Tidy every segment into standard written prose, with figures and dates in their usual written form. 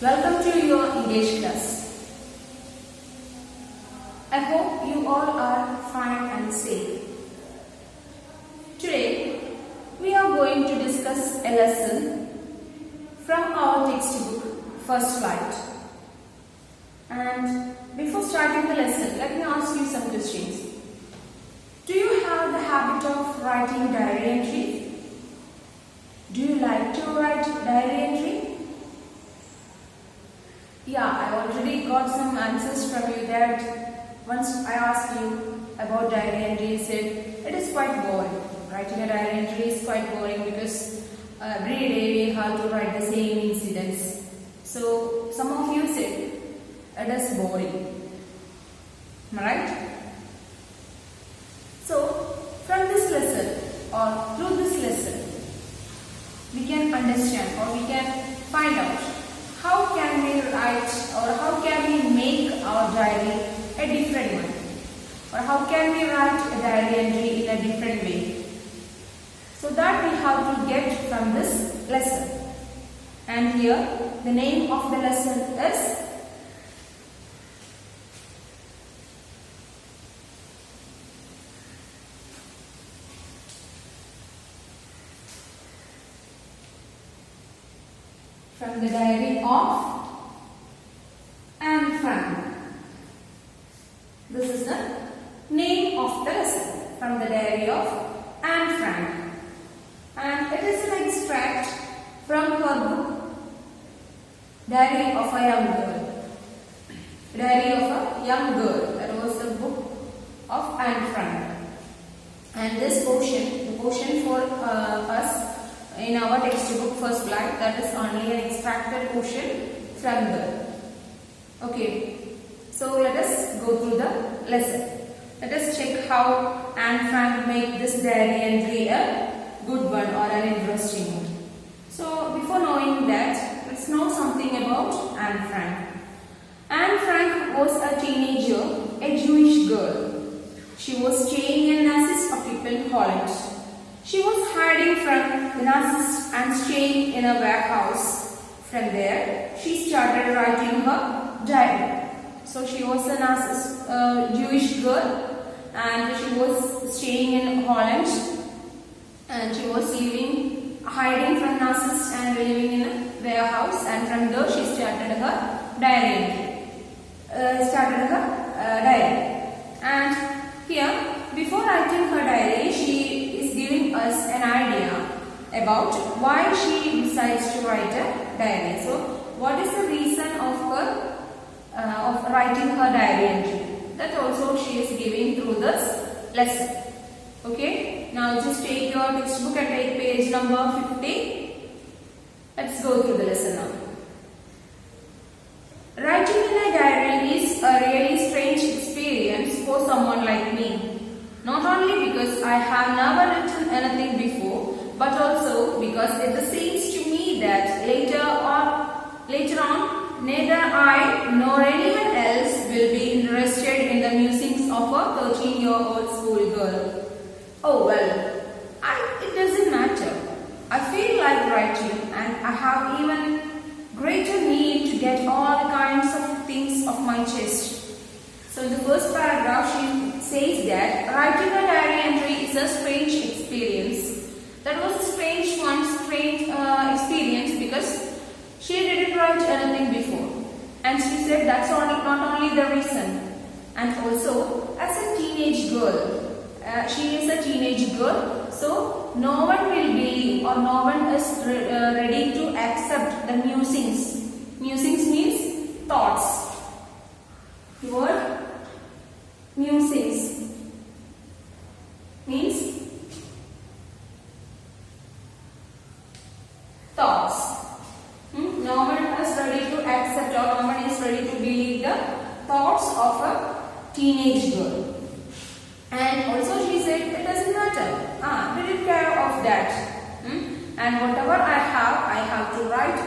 Welcome to your English class. I hope you all are fine and safe. Today, we are going to discuss a lesson from our textbook, First Flight. And before starting the lesson, let me ask you some questions. Do you have the habit of writing diary entry? Do you like to write diary entry? Yeah, I already got some answers from you that once I asked you about diary entry, you said it is quite boring. Writing a diary entry is quite boring because every day we have to write the same incidents. So some of you said it is boring. Am I right? So from this lesson or through this lesson, we can understand or we can find out how can we write or how can we make our diary a different one, or how can we write a diary entry in a different way. So that we have to get from this lesson. And here the name of the lesson is From the Diary of Anne Frank. This is the name of the lesson, from the Diary of Anne Frank. And it is an extract from her book, Diary of a Young Girl. Diary of a Young Girl. That was the book of Anne Frank. And this portion, the portion for us in our textbook First Flight, that is only an extracted portion from there. Okay, so let us go through the lesson. Let us check how Anne Frank made this diary entry a good one or an interesting one. So before knowing that, let's know something about Anne Frank. Anne Frank was a teenager, a Jewish girl. She was staying in Nazist occupied Holland. She was hiding from the Nazis and staying in a warehouse. From there, she started writing her diary. So she was a Nazist Jewish girl, and she was staying in Holland, and she was hiding from Nazis and living in a warehouse. And from there, she started her diary. And here, before writing her diary, she giving us an idea about why she decides to write a diary. So, what is the reason of her of writing her diary entry? That also she is giving through this lesson. Okay. Now just take your textbook and take page number 50. Let's go through the lesson now. Writing in a diary is a really strange experience for someone like me. Not only because I have never written anything before, but also because it seems to me that later on, neither I nor anyone else will be interested in the musings of a 13-year-old schoolgirl. Oh well, it doesn't matter. I feel like writing, and I have even greater need to get all kinds of things off my chest. So in the first paragraph, she says that writing a diary entry is a strange experience. That was a strange experience because she didn't write anything before. And she said that's not only the reason. And also, as a teenage girl, she is a teenage girl, so no one will believe or no one is ready to accept the musings. Musings means thoughts. The word musings means thoughts. No one is ready to accept or no one is ready to believe the thoughts of a teenage girl. And also she said it doesn't matter. We didn't care of that. And whatever I have to write,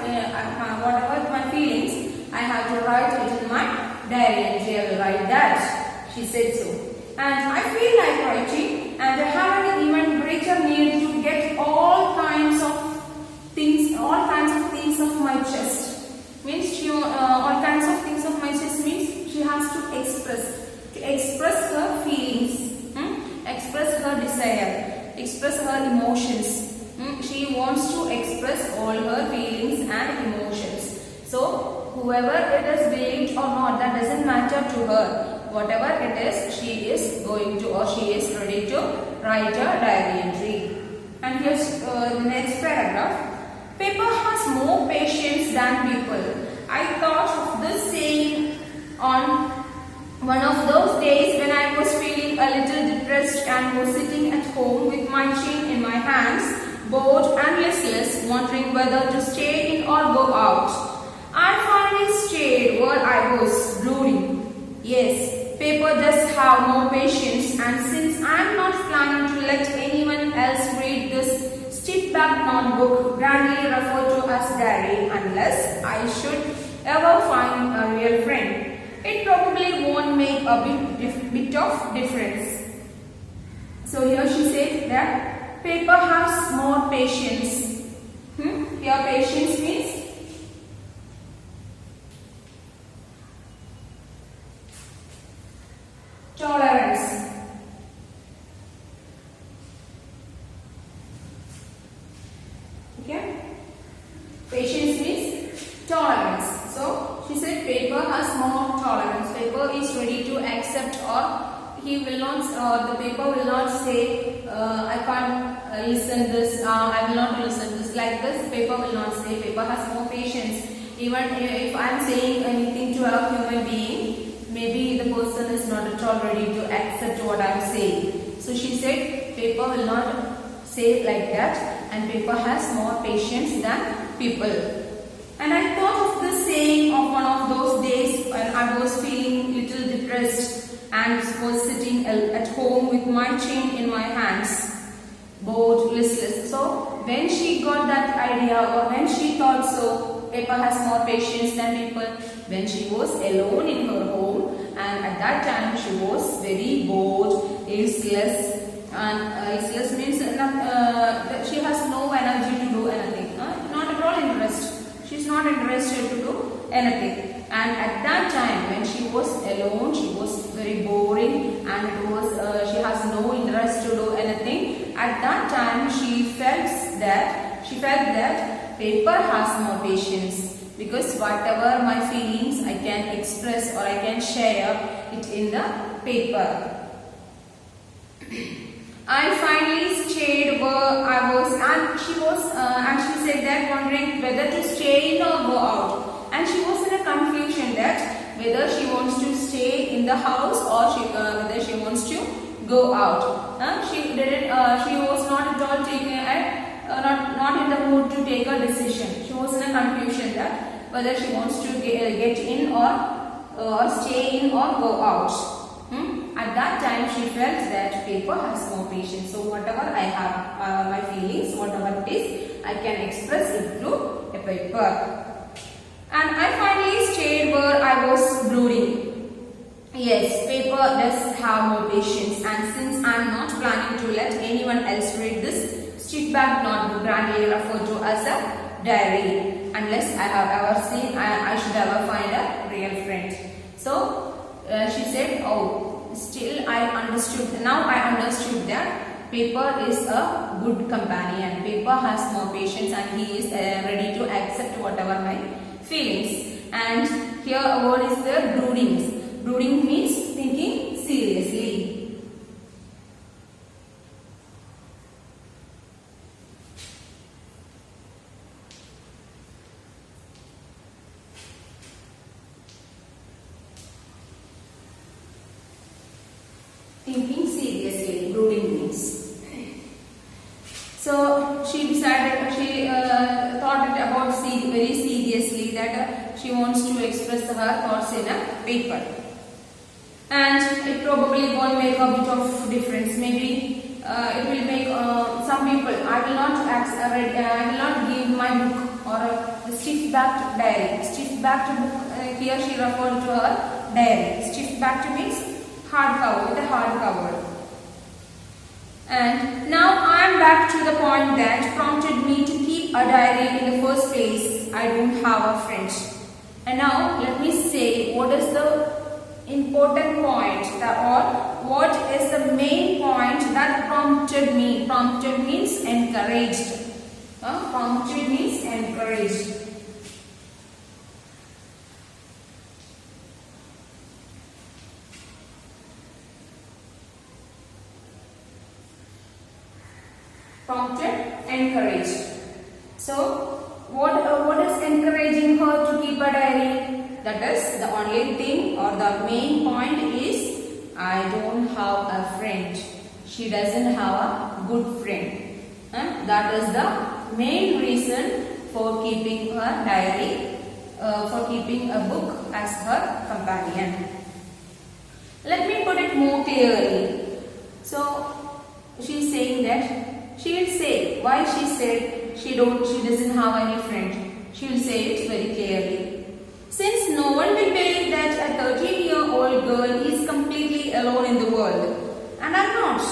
whatever my feelings, I have to write it in my diary entry. I will write that. She said so. And I feel like writing, and I have an even greater need to get all kinds of things off my chest. Means she all kinds of things of myself means she has to express her feelings, express her desire, express her emotions. She wants to express all her feelings and emotions. So whoever it is believed or not, that doesn't matter to her. Whatever it is, she is going to, or she is ready to write a diary entry. And here's the next paragraph. Paper has more patience than people. I thought of this saying on one of those days when I was feeling a little depressed and was sitting at home with my chin in my hands, bored and listless, wondering whether to stay in or go out. I finally stayed where I was, brooding. Yes, paper does have more patience, and since I am not planning to let anyone else read this stiff-backed notebook, grandly referred to as diary, unless I should ever find a real friend, it probably won't make a bit of difference. So here she said that paper has more patience. Here patience means tolerance. Okay? Patience means tolerance. So she said paper has more tolerance. Paper is ready to accept, or he will not, the paper will not say, I can't listen this, I will not listen this. Like this, paper will not say. Paper has more patience. Even if I am saying anything to a human being, maybe the person is not at all ready to accept what I am saying. So she said paper will not say like that, and paper has more patience than people. And I thought of this saying of one of those days when I was feeling little depressed and was sitting at home with my chin in my hands, bored, listless. So when she got that idea, or when she thought so, paper has more patience than people, when she was alone in her home, and at that time she was very bored, listless, and listless means she has no energy to do anything, not at all interest. She is not interested to do anything. And at that time when she was alone, she was very boring, and it was she has no interest to do anything. At that time she felt that paper has more patience, because whatever my feelings I can express or I can share it in the paper. I finally stayed where I was, and she said that, wondering whether to stay in or go out. And she was in a confusion that whether she wants to stay in the house or whether she wants to go out. She didn't. She was not at all taking not in the mood to take a decision. She was in a confusion that whether she wants to get in or stay in or go out. At that time she felt that paper has more patience. So whatever I have, my feelings, whatever it is, I can express it through a paper. And I finally stayed where I was brooding. Yes, paper does have more patience, and since I am not planning to let anyone else read this stiff-backed notebook, grandly referred to as a diary, unless I have ever seen, I should ever find a real friend. So she said, oh, still I understood, now I understood that paper is a good companion. Paper has more patience, and he is ready to accept whatever my feelings. And here a word is the brooding. Brooding means thinking seriously. Thinking seriously, brooding means. So she decided, she thought it about very seriously that she wants to express her thoughts in a paper. And it probably won't make a bit of difference. Maybe it will make some people. I will not give my book or a stiff-backed diary. Stiff-backed book. Here she referred to her diary. Stiff-backed means hardcover, with a hard cover. And now I am back to the point that prompted me to keep a diary in the first place. I don't have a friend. And now let me say what is the important point or what is the main point that prompted me. Prompted means encouraged. Prompted means encouraged. Prompted, encouraged. So what is encouraging her to keep a diary? That is the only thing or the main point is I don't have a friend. She doesn't have a good friend. That is the main reason for keeping her diary, for keeping a book as her companion. Let me put it more clearly. So she is saying that she will say why she said she doesn't have any friend. She will say it very clearly. Since no one will believe that a 13-year-old girl is completely alone in the world. And I'm not.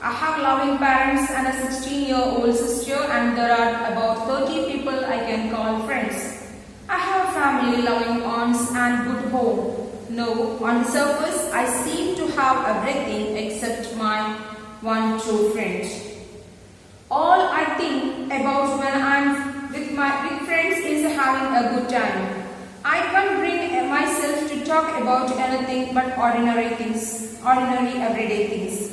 I have loving parents and a 16-year-old sister, and there are about 30 people I can call friends. I have a family, loving aunts and good home. No, on the surface I seem to have everything except my one true friend. All I think about when I'm with friends is having a good time. I can't bring myself to talk about anything but ordinary things, ordinary everyday things.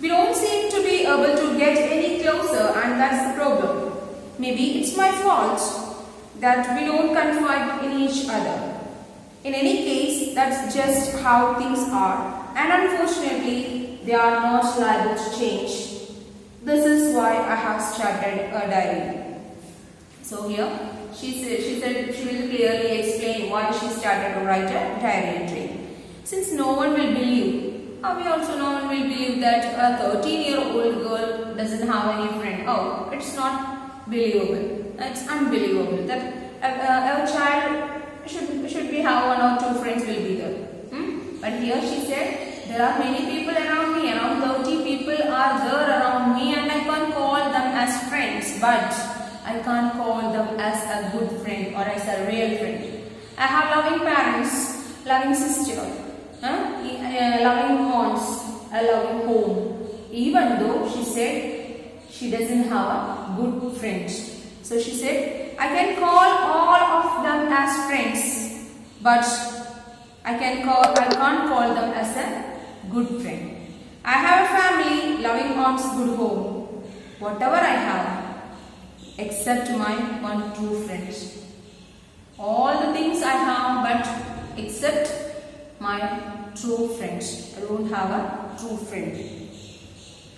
We don't seem to be able to get any closer, and that's the problem. Maybe it's my fault that we don't confide in each other. In any case, that's just how things are, and unfortunately, they are not liable to change. This is why I have started a diary. So here, she said she will clearly explain why she started to write a diary entry. Since no one will believe, we also no one will believe that a 13-year-old girl doesn't have any friend. Oh, it's not believable. It's unbelievable that a child should be have one or two friends will be there. But here she said there are many people around me. Around 30 people are there around me, and I can't call them as friends, but I can't call them as a good friend or as a real friend. I have loving parents, loving sister, loving aunts, a loving home. Even though she said she doesn't have a good friend. So she said, I can call all of them as friends, but I can't call them as a good friend. I have a family, loving aunts, good home. Whatever I have, except my one true friend. All the things I have, but except my true friend. I don't have a true friend.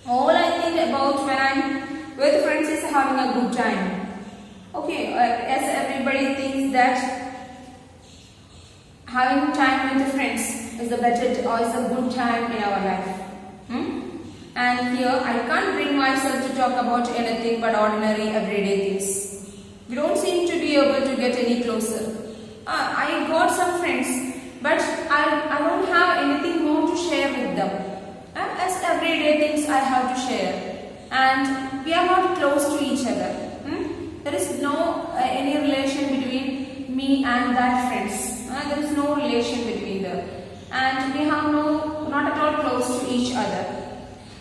All I think about when I'm with friends is having a good time. Okay, as everybody thinks that having time with the friends is the better or is a good time in our life. And here I can't bring myself to talk about anything but ordinary everyday things. We don't seem to be able to get any closer. I got some friends, but I don't have anything more to share with them. As everyday things I have to share, and we are not close to each other. There is no any relation between me and that friends. There is no relation between them, and we have not at all close to each other,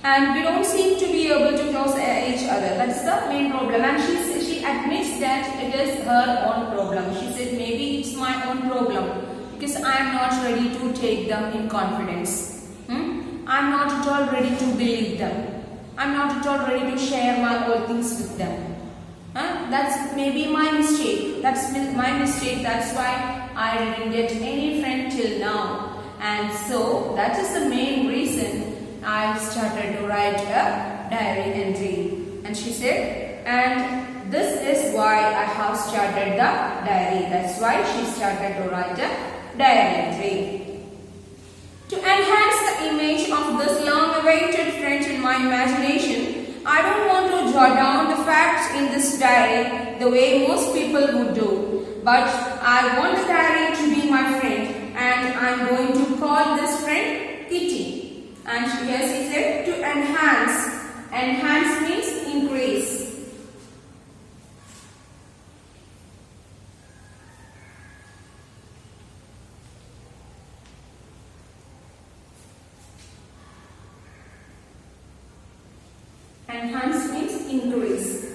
and we don't seem to be able to close each other. That's the main problem, and she admits that it is her own problem. She said maybe it's my own problem because I am not ready to take them in confidence. I am not at all ready to believe them. I am not at all ready to share my old things with them. That's maybe my mistake. That's my mistake. That's why I didn't get any friend till now. And so that is the main reason I started to write a diary entry. And she said, and this is why I have started the diary. That's why she started to write a diary entry. To enhance the image of this long-awaited friend in my imagination, I don't want to jot down the facts in this diary the way most people would do, but I want the diary to be my friend, and I'm going to call this friend Kitty. And here she said to enhance. Enhance means increase. Enhance means increase.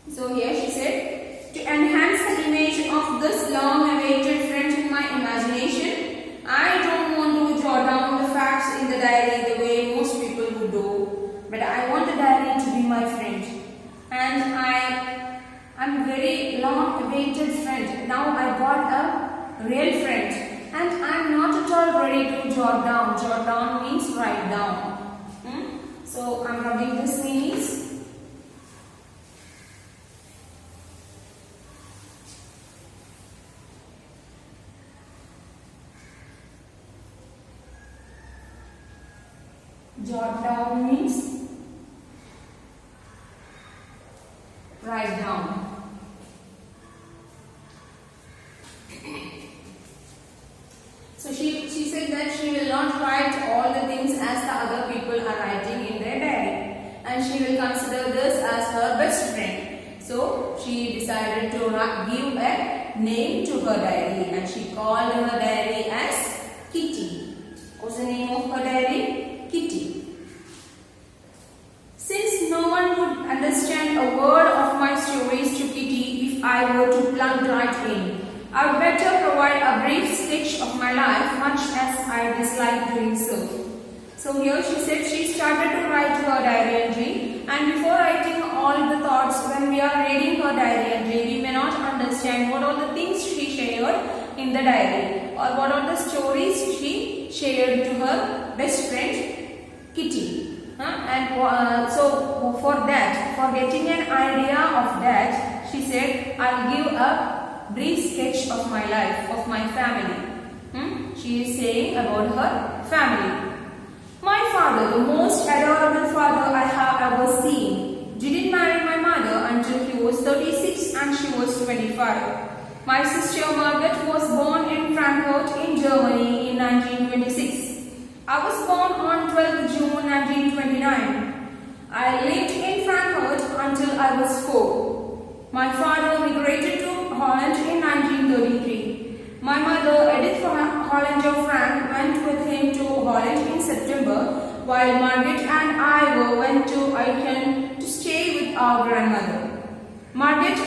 So here she said, to enhance the image of this long-awaited friend in my imagination, I don't want to jot down the facts in the diary the way most people would do, but I want the diary to be my friend. And I'm very long-awaited friend. Now I got a real friend, and I'm not at all ready to jot down. Jot down means write down. So I'm rubbing this means. Jot down means write down. So she said that she will not write all the things as the other people are writing in their diary, and she will consider this as her best friend. So she decided to give a name to her diary, and she called her diary as Kitty. What's the name of her diary? Kitty. Since no one would understand a word of my stories to Kitty if I were to plug right in, I would better provide a brief sketch of my life, much as I dislike doing so. So here she said she started to write her diary entry, and before writing all the thoughts, when we are reading her diary entry, we may not understand what are the things she shared in the diary, or what are the stories she shared to her best friend Kitty. So for that, for getting an idea of that, she said, I'll give a brief sketch of my life, of my family. She is saying about her family. My father, the most adorable father I have ever seen, didn't marry my mother until he was 36 and she was 25. My sister Margaret was born in Frankfurt in Germany in 1926. I was born on 12th June 1929. I lived in Frankfurt until I was 4. My father migrated to Holland in 1933. My mother, Edith Hollinger Frank, went with him to Holland in September, while Margaret and I went to Aachen to stay with our grandmother. Margaret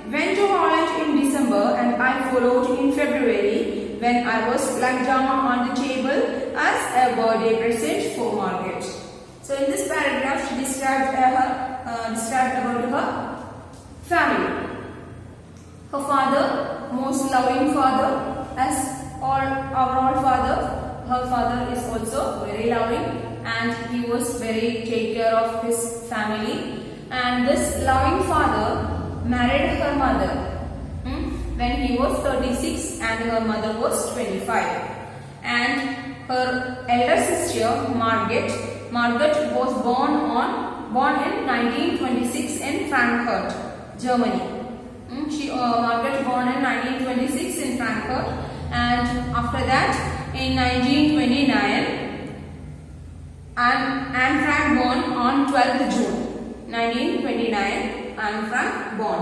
went to Holland in December, and I followed in February, when I was lying down on the table as a birthday present for Margaret. So in this paragraph, she described about her family. Her father, most loving father, as our father. Her father is also very loving, and he was very take care of his family. And this loving father married her mother when he was 36 and her mother was 25. And her elder sister Margaret was born in 1926 in Frankfurt, Germany. Margaret born in 1926 in Frankfurt, and after that in 1929 Anne Frank born on 12th June 1929. Anne Frank born,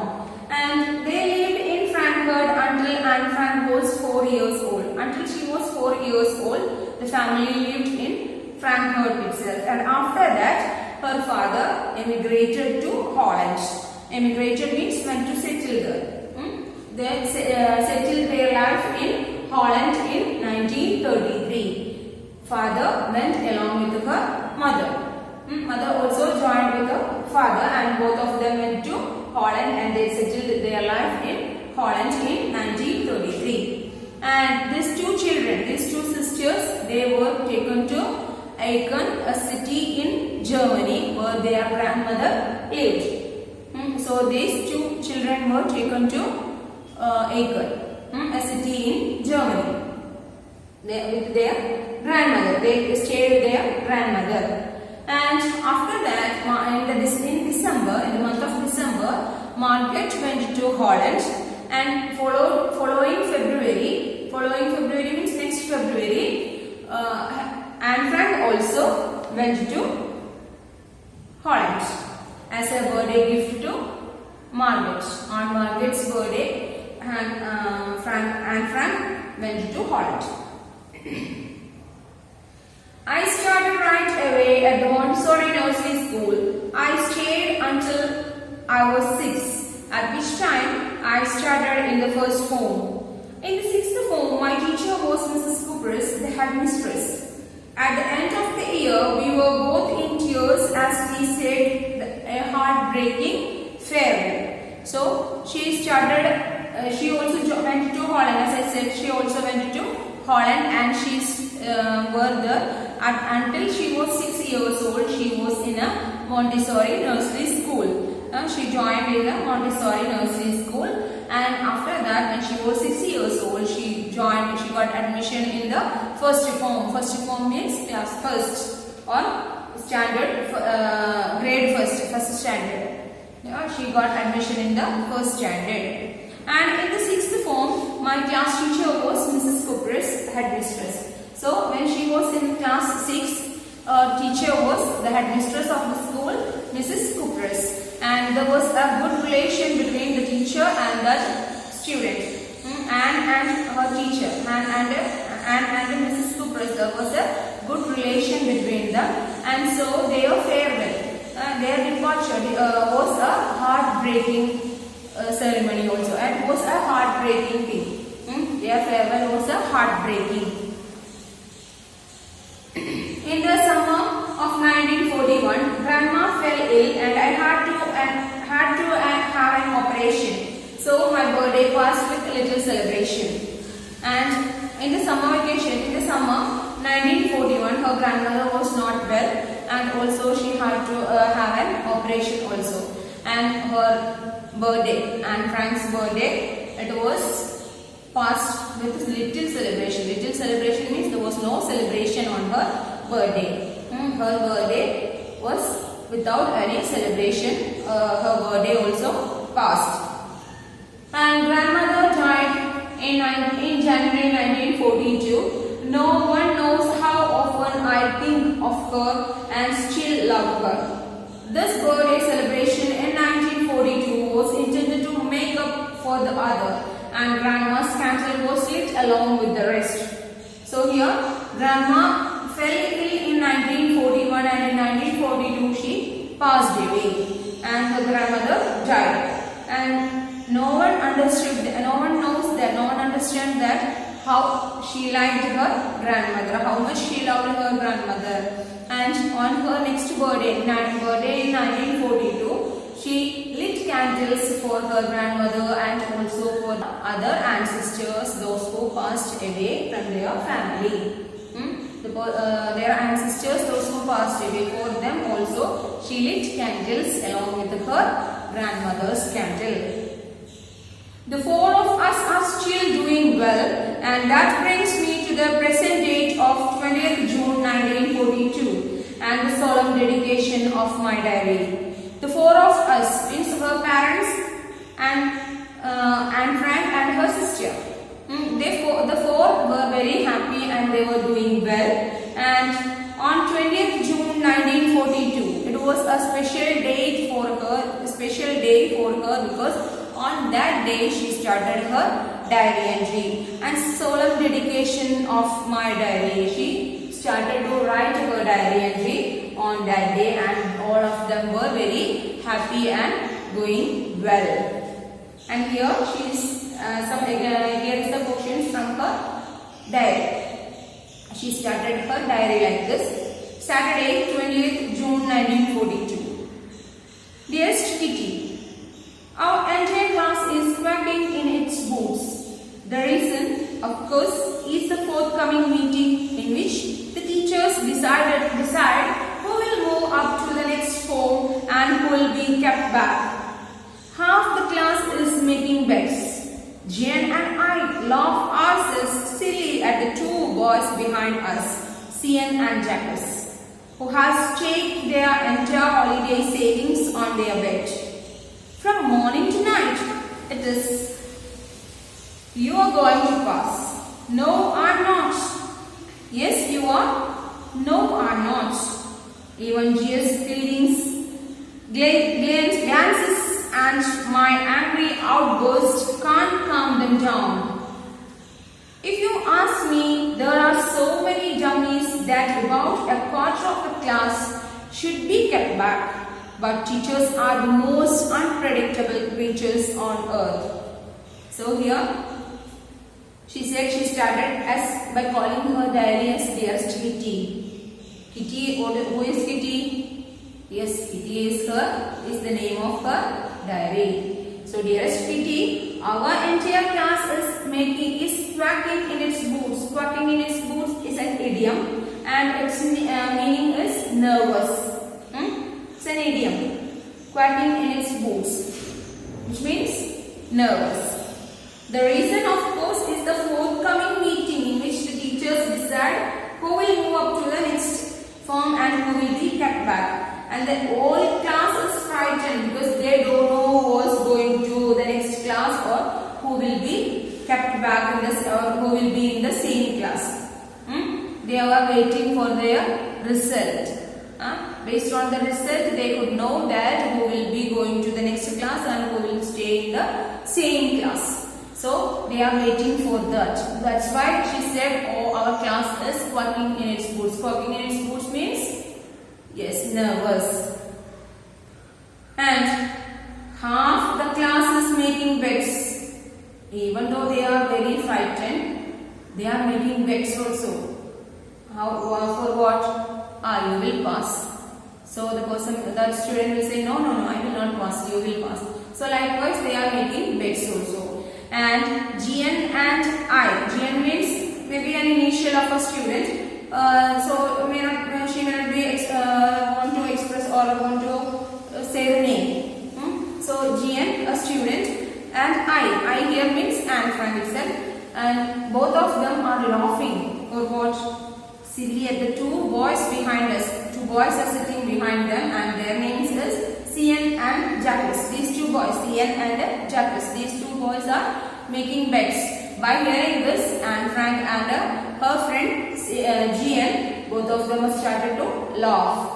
and they lived in Frankfurt until Anne Frank was 4 years old. Until she was 4 years old, the family lived in Frankfurt itself, and after that her father emigrated to Holland. Emigrated means went to settle there. They settled their life in Holland in 1933. Father went along with her mother. Mother also joined with her father, and both of them went to Holland, and they settled their life in Holland in 1933. And these two children, these two sisters, they were taken to Aachen, a city in Germany where their grandmother lived. So these two children were taken to Aachen, a city in Germany, with their grandmother. They stayed with their grandmother. And after that, in the month of December, Margaret went to Holland, and following February means next February, Anne Frank also went to Holland as a birthday gift to Margaret. On Margaret's birthday, Anne Frank went to Holland. I started right away at the Montessori Nursery School. I stayed until I was 6, at which time I started in the first form. In the 6th form, my teacher was Mrs. Kupris, the headmistress. At the end of the year, we were both in tears as we said a heartbreaking farewell. So, she also went to Holland. As I said, she also went to Holland, and she's were there until she was 6 years old. She was in a Montessori nursery school. She joined in a Montessori nursery school, and after that, when she was 6 years old, she got admission in the first form. First form means class first or standard, grade first standard. She got admission in the first standard. And in the 6th form, my class teacher was Mrs. Kupris, headmistress. So when she was in class 6, teacher was the headmistress of the school, Mrs. Kupris. And there was a good relation between the teacher and the student, and her teacher, and Mrs. Kupris. There was a good relation between them, and so their farewell, their departure was a heartbreaking ceremony also, and was a heartbreaking thing. Their farewell was a heartbreaking. In the summer of 1941, Grandma fell ill, and I had to have an operation. So my birthday passed with a little celebration. And in the summer vacation, in the summer 1941, her grandmother was not well, and also she had to have an operation also. And her birthday, Anne Frank's birthday, it was passed with little celebration. Little celebration means there was no celebration on her birthday. Her birthday was without any celebration. Her birthday also passed. And grandmother died in January 1942. No one knows how often I think of her and still love her. This birthday celebration in 1942 was intended to make up for the other, and grandma's candle was lit along with the rest. So here, grandma fell ill in 1941, and in 1942 she passed away, and her grandmother died. And no one understood that how she liked her grandmother, how much she loved her grandmother. And on her next birthday in 1942, she lit candles for her grandmother and also for other ancestors, those who passed away from their family. Their ancestors, those who passed away, for them also she lit candles along with her grandmother's candle. The four of us are still doing well, and that brings me to the present date of 20th June 1942 and the solemn dedication of my diary. The four of us means her parents and Anne Frank and her sister. The four were very happy and they were doing well. And on 20th June 1942, it was a special day for her, because on that day she started her diary entry and solemn dedication of my diary. She started to write her diary entry on that day, and all of them were very happy and going well. And here here is the portion from her diary. She started her diary like this. Saturday, 20th June 1942. Dearest Kitty, our entire class is quacking in its boots. The reason, of course, is the forthcoming meeting in which the teachers decide who will move up to the next form and who will be kept back. Half the class is making bets. Jen and I laugh ourselves silly at the two boys behind us, Cian and Jacques, who has staked their entire holiday savings on their bet. From morning to night, it is, you are going to pass. No, I'm not. Yes, you are. No, I'm not. Even Gia's pleadings, glances and my angry outburst can't calm them down. If you ask me, there are so many dummies that about a quarter of class should be kept back, but teachers are the most unpredictable creatures on earth. So here she said she started as by calling her diary as dearest Kitty. Kitty, who is Kitty? Yes, Kitty is the name of her diary. So dearest Kitty, our entire class is quacking in its boots. Quacking in its boots is an idiom, and its meaning is nervous. It's an idiom. Quacking in its boots, which means nervous. The reason, of course, is the forthcoming meeting in which the teachers decide who will move up to the next form and who will be kept back. And the whole class is frightened because they don't know who is going to the next class or who will be kept back in this or who will be in the same class. They are waiting for their result. Based on the result, they could know that who will be going to the next class and who will stay in the same class. So they are waiting for that. That's why she said, oh, our class is quacking in its boots. Quacking in its boots means, yes, nervous. And half the class is making bets. Even though they are very frightened, they are making bets also. For what? You will pass. So that student will say, no, I will not pass, you will pass. So likewise, they are making bets also. And GN and I. GN means maybe an initial of a student. So she may not be want to express or want to say the name. So GN, a student, and I here means Anne Frank itself. And both of them are laughing or what? Silly at the two boys behind us. Two boys are sitting behind them, and their names is CN and Jacques. These two boys, CN and Jacques, these two boys are making bets. By hearing this, Anne Frank and her friend GN, both of them have started to laugh.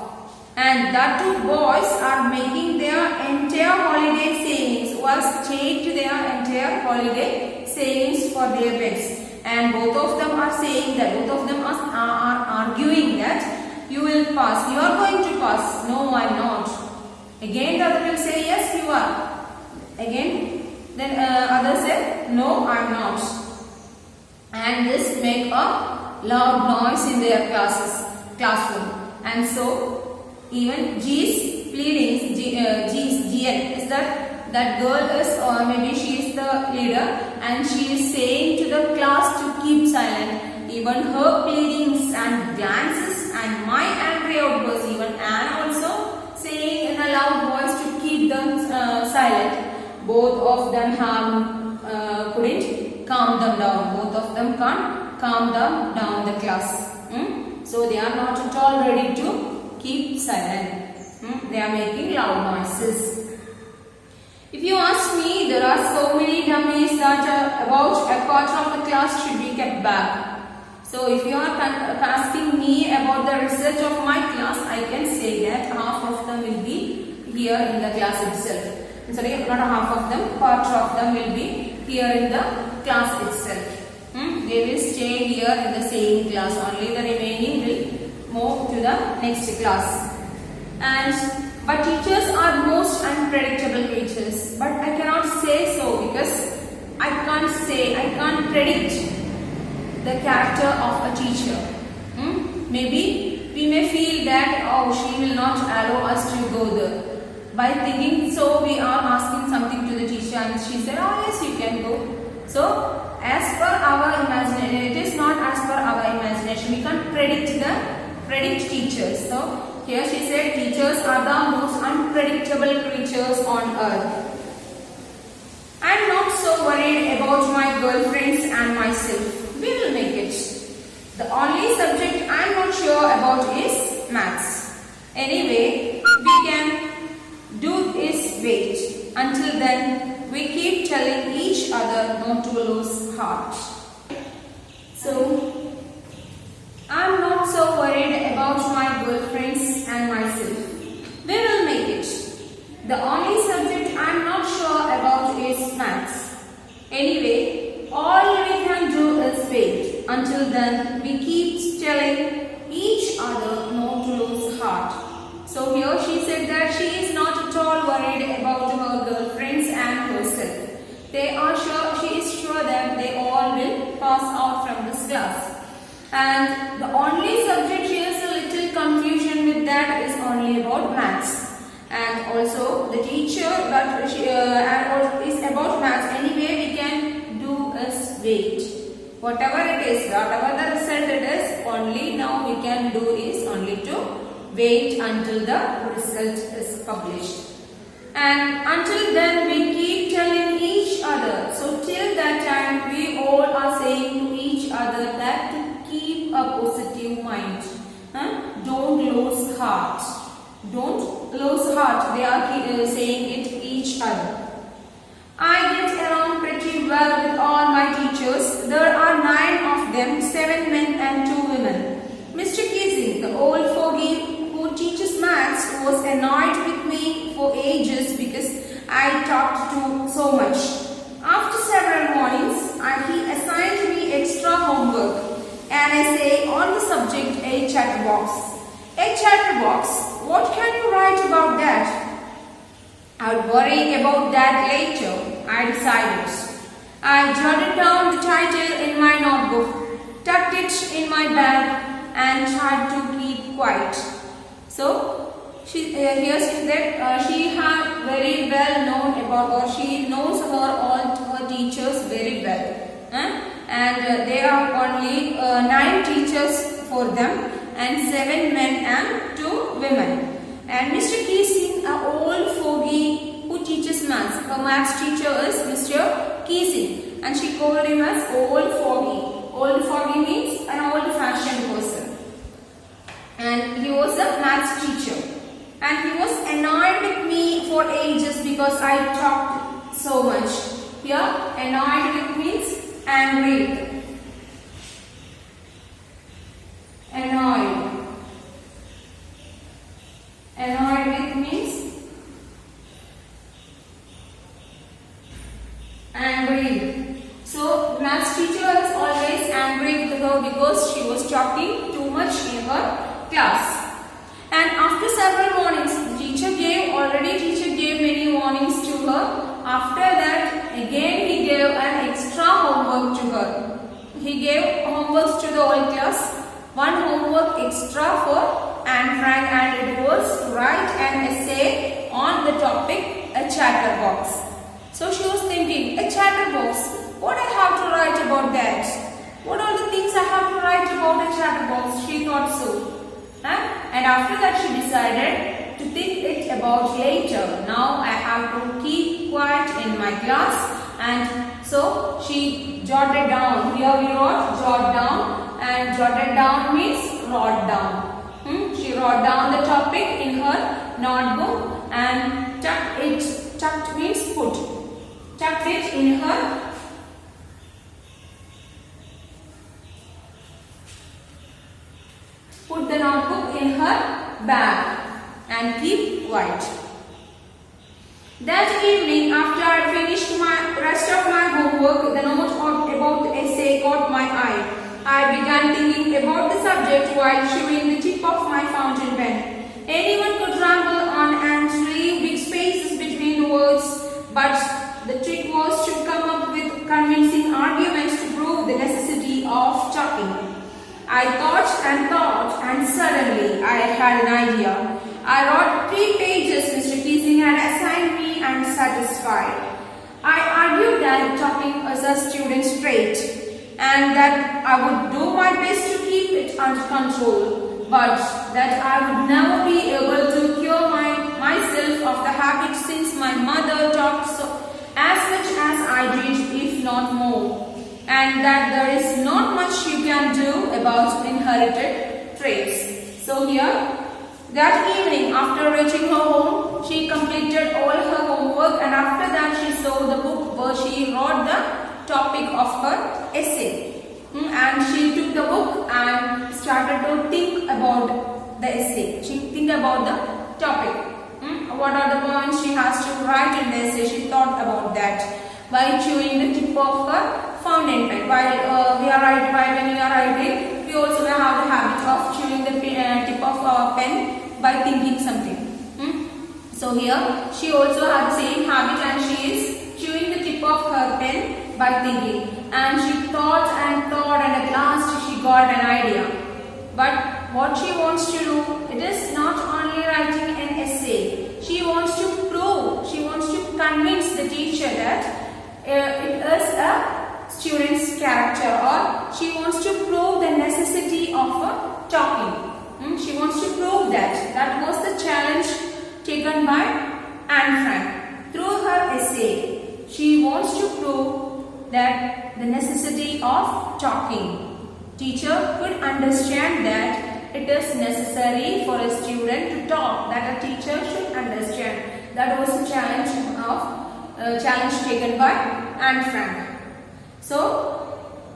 And the two boys are making their entire holiday savings, was changed their entire holiday savings for their bets. And both of them are saying that, both of them are arguing that you will pass, you are going to pass. No, I am not. Again the other will say, yes, you are. Again, then others say, no, I am not. And this make a loud noise in their classroom. And so, even G's pleadings, GN is that girl is, or maybe she is the leader, and she is saying to the class to keep silent. Even her pleadings and glances and my angry outbursts, even Anne also saying in a loud voice to keep them silent. Both of them couldn't calm them down. Both of them can't calm them down the class. So they are not at all ready to keep silent. They are making loud noises. If you ask me, there are so many dummies that about a quarter of the class should be kept back. So if you are asking me about the result of my class, I can say that half of them will be here in the class itself. Sorry, not half of them, quarter of them will be here in the class itself. They will stay here in the same class. Only the remaining will move to the next class. But teachers are most unpredictable creatures. But I cannot say so because I can't predict the character of a teacher. Maybe we may feel that, oh, she will not allow us to go there. By thinking so, we are asking something to the teacher, and she said, oh yes, you can go. So, as per our imagination, it is not as per our imagination. We can't predict teachers. So, here she said, teachers are the most unpredictable creatures on earth. I am not so worried about my girlfriends and myself. We will make it. The only subject I am not sure about is maths. Anyway, we can do is wait. Until then, we keep telling each other not to lose heart. So, I am not so worried about my girlfriends and myself. We will make it. The only subject I am not sure about is maths. Anyway, all we can do is wait. Until then, we keep telling each other not to lose heart. So here she said that she is not at all worried about her girlfriends and herself. They are sure, she is sure that they all will pass out from this class. And the only subject she has a little confusion with that is only about maths. And also the teacher, but she, is about maths. Anyway, we can do is wait. Whatever it is, whatever the result it is, only now we can do is only to wait until the result is published. And until then we keep telling each other. So till that time we all are saying to each other that to keep a positive mind. Don't lose heart. Don't lose heart. They are saying it each other. I get along pretty well with all my teachers. There are 9 of them, 7 men and 2 women. Mr. Keesing, the old fogey who teaches maths, was annoyed with me for ages because I talked to so much. After several mornings, he assigned me extra homework, an essay on the subject a chatterbox. A chatterbox, what can you write about that? I'll worry about that later, I decided. I jotted down the title in my notebook, tucked it in my bag and tried to keep quiet. So, here she said she had very well known about, or she knows all her teachers very well. And there are only 9 teachers for them and 7 men and 2 women. And Mr. Keesing, an old fogey who teaches maths. Her maths teacher is Mr. Keesing, and she called him as old fogey. Old fogey means an old-fashioned person. And he was a maths teacher. And he was annoyed with me for ages because I talked so much. Here, annoyed with means angry. Annoyed. Annoyed with means angry. So, maths teacher is always angry with her because she was talking too much in her class. And after several warnings, the teacher gave many warnings to her. After that, again he gave an extra homework to her. He gave homeworks to the whole class. One homework extra for Anne Frank, and it was to write an essay on the topic a chatterbox. So she was thinking, a chatterbox, what I have to write about that? What are the things I have to write about a chatterbox? She thought so. And after that she decided to think it about later. Now I have to keep quiet in my class, and so she jotted down. Here we wrote jot down, and jotted down means wrote down. She wrote down the topic in her notebook and tucked means put. Tucked it in her put the notebook in her bag and keep quiet. That evening, after I finished my rest of my homework, the note about the essay caught my eye. I began thinking about the subject while chewing the tip of my fountain pen. Anyone could ramble on and leave big spaces between the words, but the trick was to come up with convincing arguments to prove the necessity of talking. I thought and suddenly I had an idea. I wrote 3 pages Mr. Keesing had assigned me and satisfied. I argued that talking is a student's trait and that I would do my best to keep it under control, but that I would never be able to cure myself of the habit since my mother talked as much as I did, if not more. And that there is not much you can do about inherited traits. So here, that evening after reaching her home, she completed all her homework, and after that she saw the book where she wrote the topic of her essay. And she took the book and started to think about the essay. She think about the topic. What are the points she has to write in the essay? She thought about that by chewing the tip of her fountain pen. When you are writing, we also have the habit of chewing the tip of our pen by thinking something. So here she also had the same habit and she is chewing the tip of her pen by thinking. And she thought and at last she got an idea. But what she wants to do, it is not only writing an essay. She wants to prove, she wants to convince the teacher that it is a student's character, or she wants to prove the necessity of talking. She wants to prove that. That was the challenge taken by Anne Frank. Through her essay, she wants to prove that the necessity of talking. Teacher could understand that it is necessary for a student to talk, that a teacher should understand. That was the challenge taken by Anne Frank. So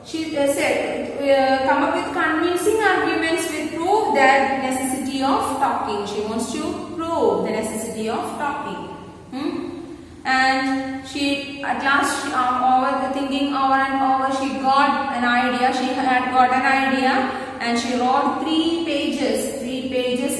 she said, come up with convincing arguments with prove that necessity of talking. She wants to prove the necessity of talking. And she, at last, thinking over and over, she got an idea. She had got an idea, and she wrote 3 pages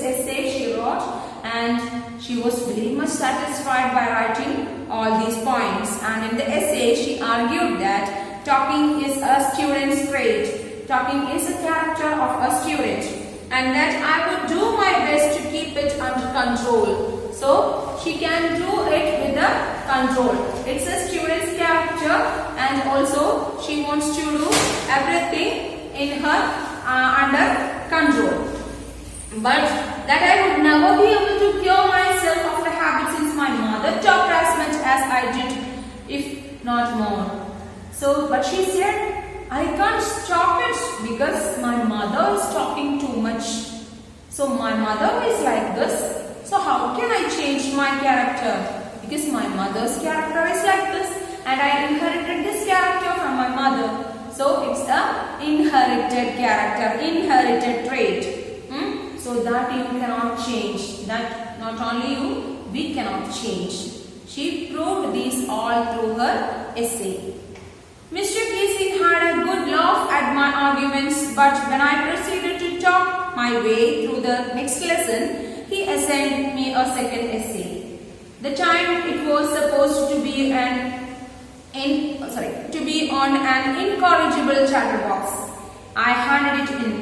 essay she wrote, and she was very much satisfied by writing all these points. And in the essay, she argued that talking is a student's trait. Talking is a character of a student, and that I would do my best to keep it under control. So she can do it with the control. It's a student's character, and also she wants to do everything in her under control. But that I would never be able to cure myself of the habit since my mother talked as much as I did, if not more. So, but she said, I can't stop it because my mother is talking too much. So my mother is like this. So how can I change my character? Because my mother's character is like this, and I inherited this character from my mother. So it's a inherited character, inherited trait. So that you cannot change. That not only you, we cannot change. She proved these all through her essay. Mr. Keesing had a good laugh at my arguments, but when I proceeded to talk my way through the next lesson, he assigned me a second essay. The time it was supposed to be on an incorrigible chatterbox. I handed it in,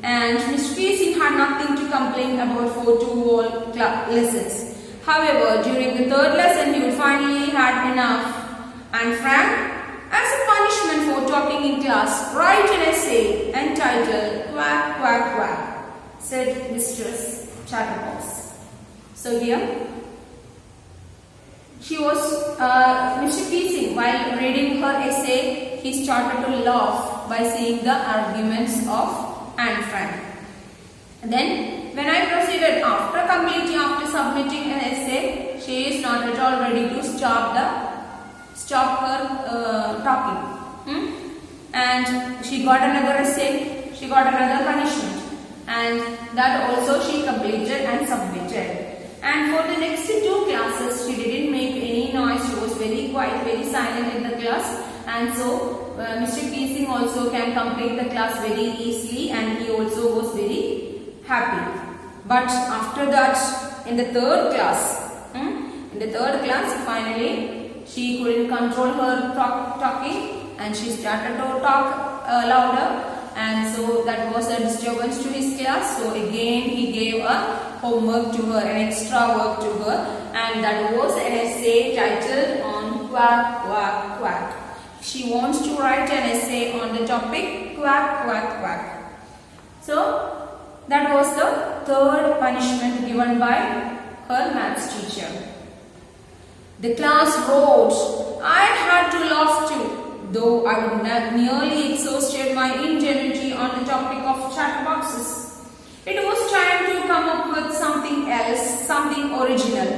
and Mr. Keesing had nothing to complain about for 2 whole lessons. However, during the 3rd lesson, he would finally had enough. And Frank, as a punishment for talking in class, write an essay entitled Quack, Quack, Quack, said Mistress Chatterbox. So here, she was, Mr. Keesing, while reading her essay, he started to laugh by seeing the arguments of Anne Frank. And then, when I proceeded after submitting an essay, she is not at all ready to stop her talking. And she got another essay, she got another punishment, and that also she completed and submitted. And for the next 2 classes, she didn't make any noise. She was very quiet, very silent in the class, and so Mr. Keesing also can complete the class very easily, and he also was very happy. But after that, in the 3rd class, finally, she couldn't control her talking, and she started to talk louder, and so that was a disturbance to his class. So again he gave a homework to her, an extra work to her, and that was an essay titled on Quack, Quack, Quack. She wants to write an essay on the topic Quack, Quack, Quack. So that was the 3rd punishment given by her maths teacher. The class roared. I had to laugh too, though I would not nearly exhausted my ingenuity on the topic of chatterboxes. It was time to come up with something else, something original.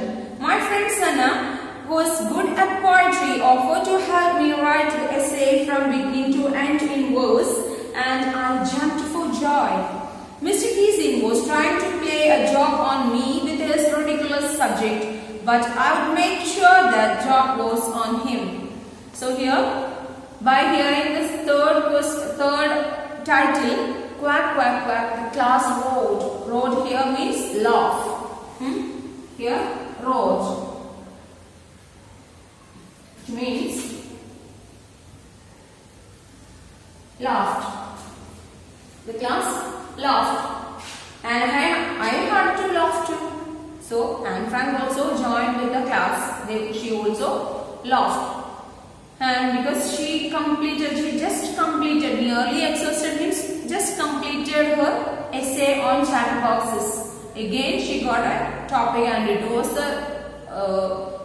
My friend Sana, who is good at poetry, offered to help me write the essay from beginning to end in verse, and I jumped for joy. Mr. Keesing was trying to play a joke on me with his ridiculous subject, but I would make sure that joke was on him. So here, by hearing this third title, quack, quack, quack, the class roared. Roared here means laugh. Here, roared. It means laughed. The class laughed. And I had to laugh too. So Anne Frank also joined with the class. She also laughed. And because she just completed, nearly exhausted means just completed her essay on chatterboxes. Again she got a topic and it was the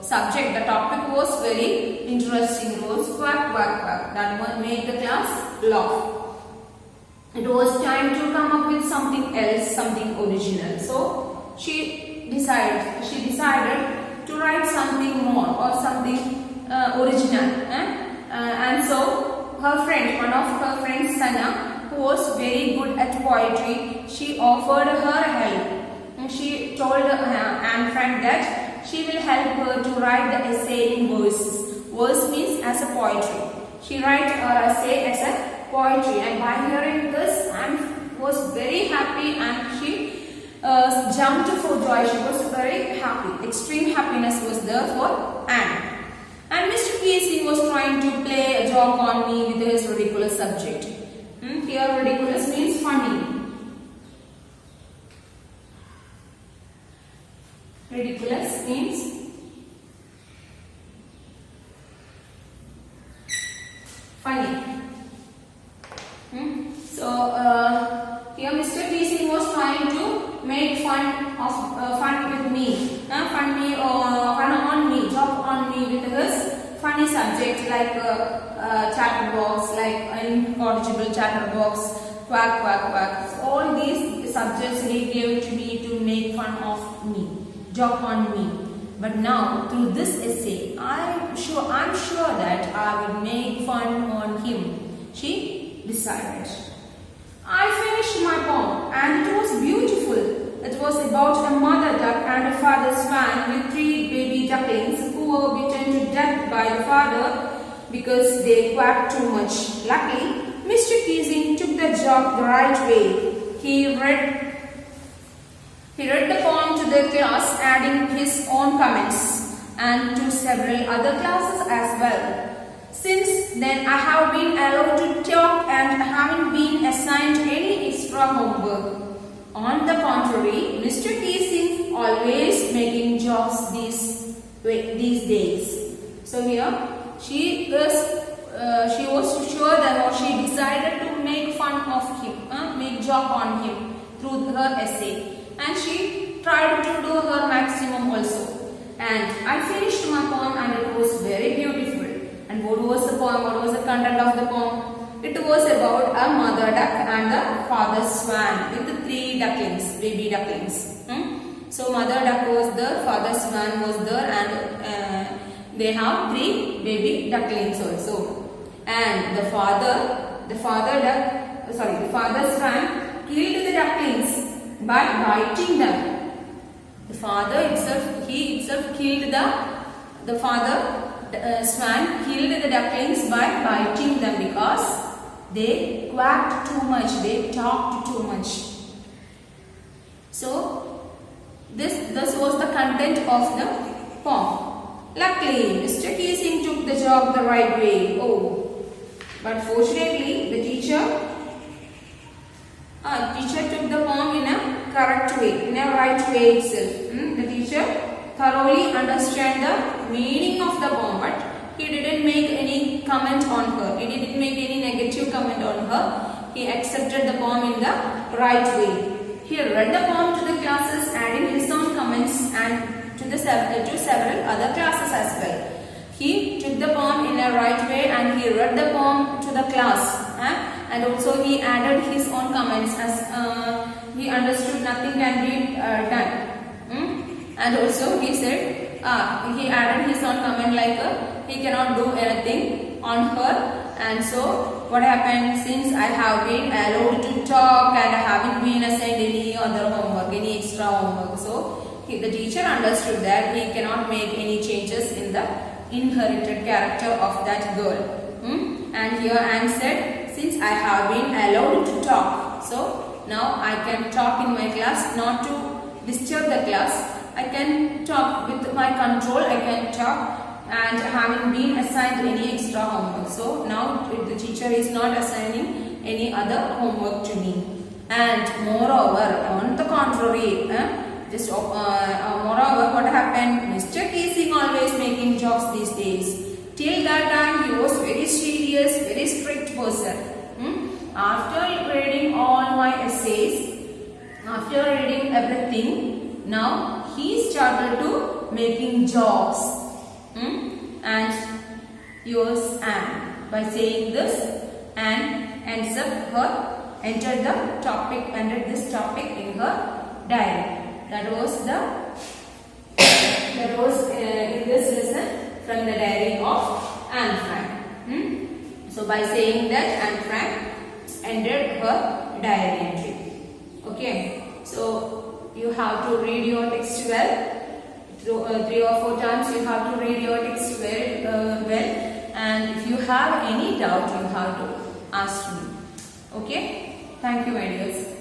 subject, the topic was very interesting. It was quack, quack, quack. That made the class laugh. It was time to come up with something else, something original. So she decided to write something more or something original. And so her friend, one of her friends, Sana, who was very good at poetry, she offered her help. And she told Anne Frank that she will help her to write the essay in verses. Verse means as a poetry. She write her essay as a poetry, and by hearing this, Anne was very happy and she jumped for joy. She was very happy. Extreme happiness was there for Anne. And Mr. Casey was trying to play a joke on me with his ridiculous subject. Here ridiculous means funny. Ridiculous means funny. So here Mr. Casey was trying to make fun with me. Fun on me, joke on me with his funny subject like chatterbox, like incorrigible chatterbox, quack, quack, quack. So all these subjects he gave to me to make fun of me, joke on me. But now through this essay, I'm sure that I will make fun on him. She decided. I finished my poem and it was beautiful. It was about a mother duck and a father swan with 3 baby ducklings who were beaten to death by the father because they quacked too much. Luckily, Mr. Keesing took the joke the right way. He read the poem to the class, adding his own comments, and to several other classes as well. Since then, I have been allowed to talk and haven't been assigned any extra homework. On the contrary, Mr. Keesing always making jokes these days. So here, she was sure that she decided to make fun of him, make joke on him through her essay. And she tried to do her maximum also. And I finished my poem and it was very beautiful. And what was the poem? What was the content of the poem? It was about a mother duck and the father swan with the 3 ducklings, baby ducklings. So mother duck was there, father swan was there, and they have 3 baby ducklings also. And the father swan killed the ducklings by biting them. The father itself killed the father swan killed the ducklings by biting them because they quacked too much, they talked too much. So this was the content of the poem. Luckily, Mr. Keesing took the joke the right way. But fortunately, the teacher took the poem in a correct way, in a right way itself. The teacher thoroughly understood the meaning of the poem, but he didn't make any comment on her. He didn't make any negative comment on her. He accepted the poem in the right way. He read the poem to the classes, adding his own comments and to several other classes as well. He took the poem in a right way and he read the poem to the class. And also he added his own comments as he understood nothing can be done. And also he said, he added his own comment like he cannot do anything on her. And so what happened, since I have been allowed to talk and I haven't been assigned any other homework, any extra homework. So the teacher understood that he cannot make any changes in the inherited character of that girl. And here Anne said, since I have been allowed to talk. So now I can talk in my class, not to disturb the class. I can talk with my control, I can talk and haven't been assigned any extra homework. So now the teacher is not assigning any other homework to me. And moreover, on the contrary, moreover, what happened? Mr. Keesing always making jokes these days. Till that time, he was very serious, very strict person. After reading all my essays, after reading everything, now he started to making jokes. And yours Anne. By saying this, Anne entered this topic in her diary. That was in this lesson from the diary of Anne Frank. So by saying that, Anne Frank ended her diary entry. Okay. So you have to read your text well. 3 or 4 times you have to read your text well, and if you have any doubt you have to ask me. Okay, thank you my dears.